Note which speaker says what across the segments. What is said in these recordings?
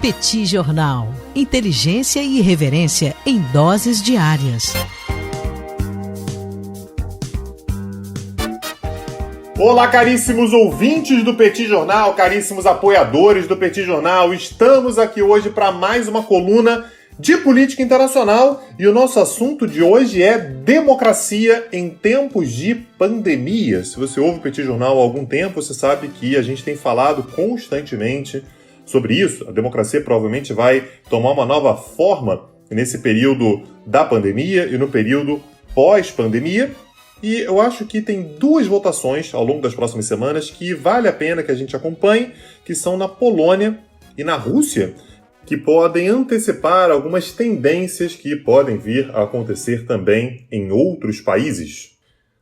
Speaker 1: Petit Jornal. Inteligência e irreverência em doses diárias.
Speaker 2: Olá, caríssimos ouvintes do Petit Jornal, caríssimos apoiadores do Petit Jornal. Estamos aqui hoje para mais uma coluna de política internacional e o nosso assunto de hoje é democracia em tempos de pandemia. Se você ouve o Petit Jornal há algum tempo, você sabe que a gente tem falado constantemente sobre isso. A democracia provavelmente vai tomar uma nova forma nesse período da pandemia e no período pós-pandemia. E eu acho que tem duas votações ao longo das próximas semanas que vale a pena que a gente acompanhe, que são na Polônia e na Rússia, que podem antecipar algumas tendências que podem vir a acontecer também em outros países.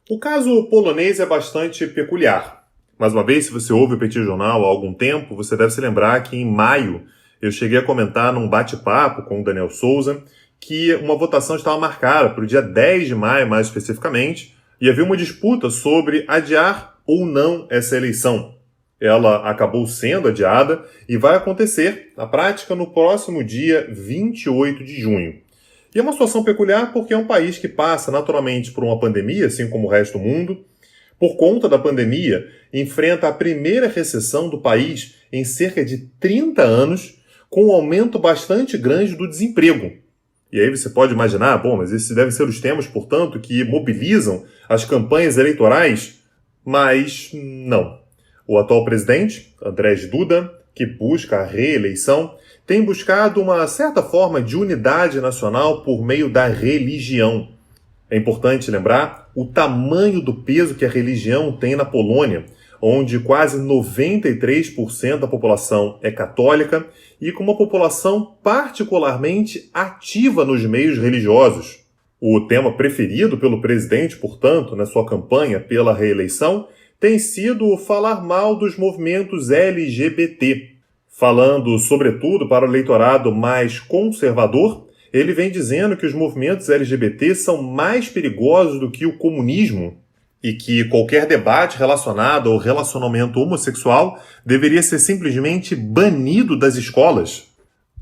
Speaker 2: O caso polonês é bastante peculiar. Mais uma vez, se você ouve o Petit Jornal há algum tempo, você deve se lembrar que em maio eu cheguei a comentar num bate-papo com o Daniel Souza que uma votação estava marcada para o dia 10 de maio, mais especificamente, e havia uma disputa sobre adiar ou não essa eleição. Ela acabou sendo adiada e vai acontecer, na prática, no próximo dia 28 de junho. E é uma situação peculiar porque é um país que passa naturalmente por uma pandemia, assim como o resto do mundo. Por conta da pandemia, enfrenta a primeira recessão do país em cerca de 30 anos, com um aumento bastante grande do desemprego. E aí você pode imaginar, mas esses devem ser os temas, portanto, que mobilizam as campanhas eleitorais, mas não. O atual presidente, Andrzej Duda, que busca a reeleição, tem buscado uma certa forma de unidade nacional por meio da religião. É importante lembrar o tamanho do peso que a religião tem na Polônia, onde quase 93% da população é católica e com uma população particularmente ativa nos meios religiosos. O tema preferido pelo presidente, portanto, na sua campanha pela reeleição, tem sido falar mal dos movimentos LGBT. Falando, sobretudo, para o eleitorado mais conservador, ele vem dizendo que os movimentos LGBT são mais perigosos do que o comunismo e que qualquer debate relacionado ao relacionamento homossexual deveria ser simplesmente banido das escolas.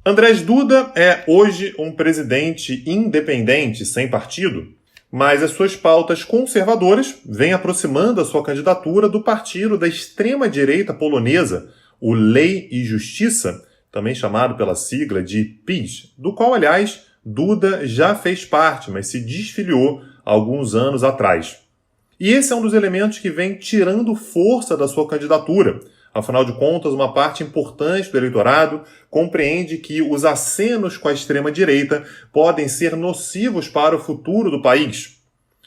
Speaker 2: Andrzej Duda é hoje um presidente independente, sem partido, mas as suas pautas conservadoras vêm aproximando a sua candidatura do partido da extrema-direita polonesa, o Lei e Justiça, também chamado pela sigla de PiS, do qual, aliás, Duda já fez parte, mas se desfiliou há alguns anos atrás. E esse é um dos elementos que vem tirando força da sua candidatura. Afinal de contas, uma parte importante do eleitorado compreende que os acenos com a extrema-direita podem ser nocivos para o futuro do país.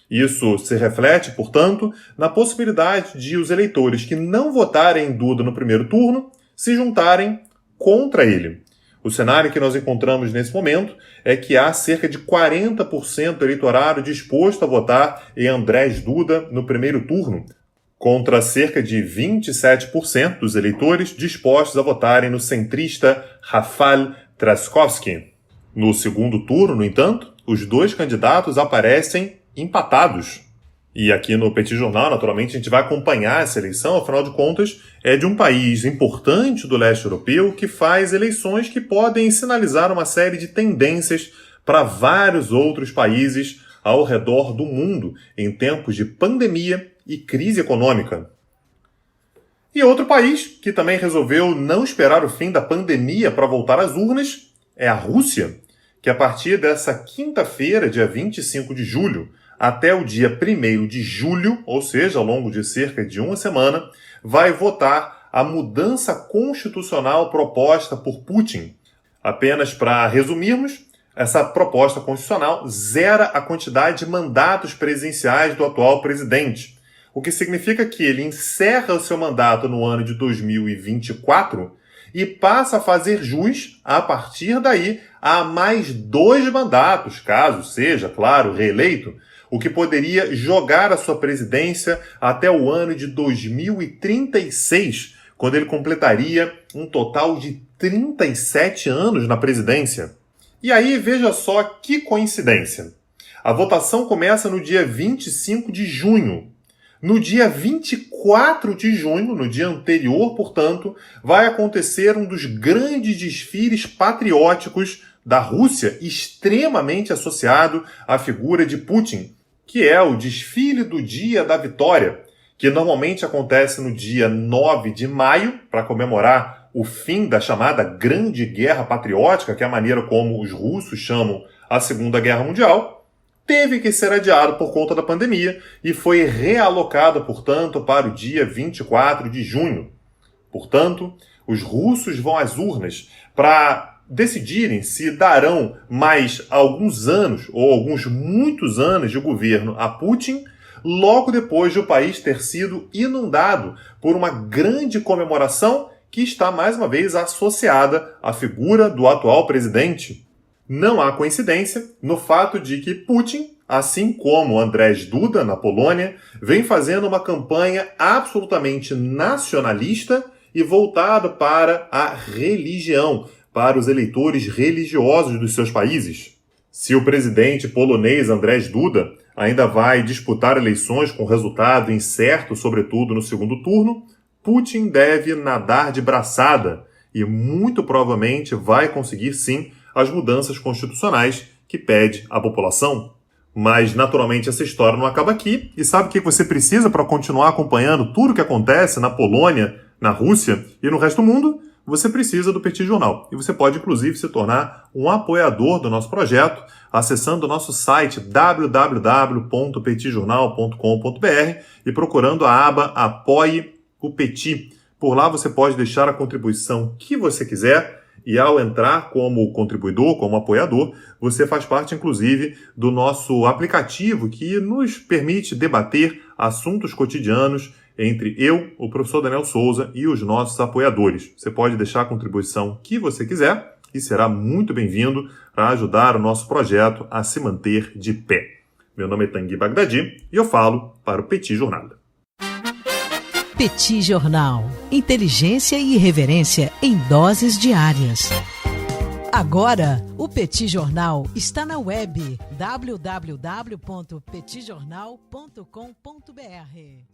Speaker 2: Isso se reflete, portanto, na possibilidade de os eleitores que não votarem em Duda no primeiro turno se juntarem contra ele. O cenário que nós encontramos nesse momento é que há cerca de 40% do eleitorado disposto a votar em Andrzej Duda no primeiro turno, contra cerca de 27% dos eleitores dispostos a votarem no centrista Rafał Trzaskowski. No segundo turno, no entanto, os dois candidatos aparecem empatados. E aqui no Petit Jornal, naturalmente, a gente vai acompanhar essa eleição, afinal de contas, é de um país importante do leste europeu que faz eleições que podem sinalizar uma série de tendências para vários outros países ao redor do mundo em tempos de pandemia e crise econômica. E outro país que também resolveu não esperar o fim da pandemia para voltar às urnas é a Rússia, que a partir dessa quinta-feira, dia 25 de julho, até o dia 1º de julho, ou seja, ao longo de cerca de uma semana, vai votar a mudança constitucional proposta por Putin. Apenas para resumirmos, essa proposta constitucional zera a quantidade de mandatos presidenciais do atual presidente, o que significa que ele encerra o seu mandato no ano de 2024 e passa a fazer jus, a partir daí, a mais 2 mandatos, caso seja, claro, reeleito, o que poderia jogar a sua presidência até o ano de 2036, quando ele completaria um total de 37 anos na presidência. E aí, veja só que coincidência. A votação começa no dia 25 de junho. No dia 24 de junho, no dia anterior, portanto, vai acontecer um dos grandes desfiles patrióticos da Rússia, extremamente associado à figura de Putin, que é o desfile do Dia da Vitória, que normalmente acontece no dia 9 de maio, para comemorar o fim da chamada Grande Guerra Patriótica, que é a maneira como os russos chamam a Segunda Guerra Mundial. Teve que ser adiado por conta da pandemia e foi realocado, portanto, para o dia 24 de junho. Portanto, os russos vão às urnas para decidirem se darão mais alguns anos ou muitos anos de governo a Putin, logo depois de o país ter sido inundado por uma grande comemoração que está mais uma vez associada à figura do atual presidente. Não há coincidência no fato de que Putin, assim como Andrzej Duda na Polônia, vem fazendo uma campanha absolutamente nacionalista e voltada para a religião, para os eleitores religiosos dos seus países. Se o presidente polonês Andrzej Duda ainda vai disputar eleições com resultado incerto, sobretudo no segundo turno, Putin deve nadar de braçada e muito provavelmente vai conseguir sim as mudanças constitucionais que pede a população. Mas, naturalmente, essa história não acaba aqui. E sabe o que você precisa para continuar acompanhando tudo o que acontece na Polônia, na Rússia e no resto do mundo? Você precisa do Petit Jornal. E você pode, inclusive, se tornar um apoiador do nosso projeto acessando o nosso site www.petitjornal.com.br e procurando a aba Apoie o Petit. Por lá você pode deixar a contribuição que você quiser. E ao entrar como contribuidor, como apoiador, você faz parte, inclusive, do nosso aplicativo que nos permite debater assuntos cotidianos entre eu, o professor Daniel Souza e os nossos apoiadores. Você pode deixar a contribuição que você quiser e será muito bem-vindo para ajudar o nosso projeto a se manter de pé. Meu nome é Tanguy Bagdadi e eu falo para o Petit Jornal.
Speaker 1: Petit Jornal. Inteligência e irreverência em doses diárias. Agora, o Petit Jornal está na web www.petitjornal.com.br.